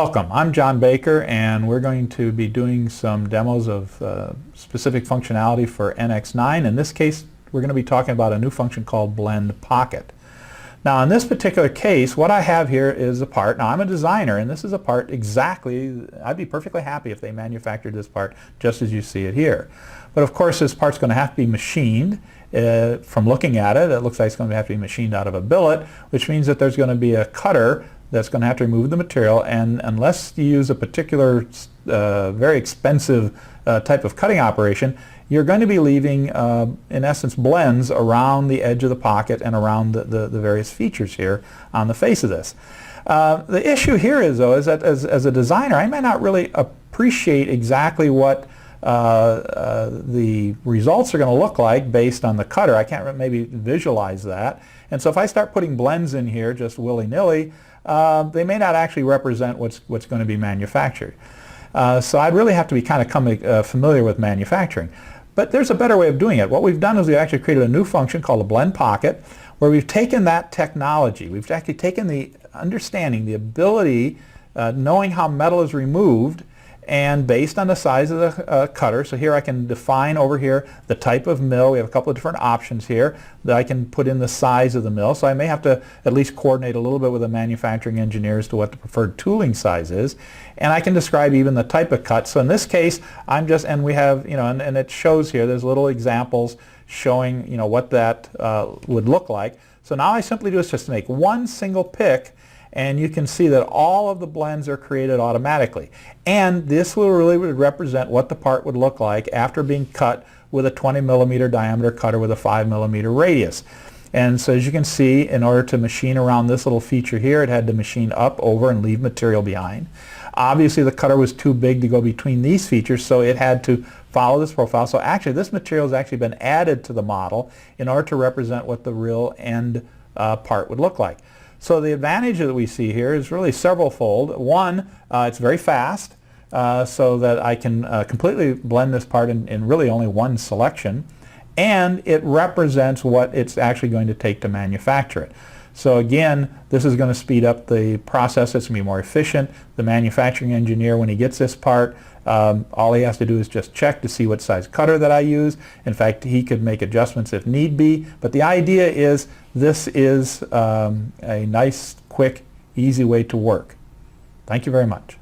Welcome, I'm John Baker, and we're going to be doing some demos of specific functionality for NX9. In this case, we're going to be talking about a new function called Blend Pocket. Now in this particular case, what I have here is a part. Now I'm a designer, and this is a part exactly, I'd be perfectly happy if they manufactured this part just as you see it here. But of course this part's going to have to be machined. From looking at it, it looks like it's going to have to be machined out of a billet, which means that there's going to be a cutter that's going to have to remove the material, and unless you use a particular very expensive type of cutting operation, you're going to be leaving in essence blends around the edge of the pocket and around the various features here on the face of this. The issue here is though is that as a designer I may not really appreciate exactly what the results are going to look like based on the cutter. I can't maybe visualize that, and so if I start putting blends in here just willy-nilly, they may not actually represent what's going to be manufactured. So I'd really have to be kind of familiar with manufacturing. But there's a better way of doing it. What we've done is we've actually created a new function called a Blend Pocket, where we've taken that technology, we've actually taken the understanding, the ability, knowing how metal is removed, and based on the size of the cutter, so here I can define over here the type of mill. We have a couple of different options here that I can put in the size of the mill, so I may have to at least coordinate a little bit with the manufacturing engineer as to what the preferred tooling size is, and I can describe even the type of cut. So in this case I'm just, and we have, you know, and it shows here, there's little examples showing, you know, what that would look like. So now I simply do is just make one single pick, and you can see that all of the blends are created automatically. And this will really represent what the part would look like after being cut with a 20 millimeter diameter cutter with a 5 millimeter radius. And so as you can see, in order to machine around this little feature here, it had to machine up, over, and leave material behind. Obviously the cutter was too big to go between these features, so it had to follow this profile. So actually this material has actually been added to the model in order to represent what the real end part would look like. So the advantage that we see here is really several-fold. One, it's very fast, so that I can completely blend this part in really only one selection, and it represents what it's actually going to take to manufacture it. So again, this is going to speed up the process. It's going to be more efficient. The manufacturing engineer, when he gets this part, all he has to do is just check to see what size cutter that I use. In fact, he could make adjustments if need be, but the idea is this is a nice, quick, easy way to work. Thank you very much.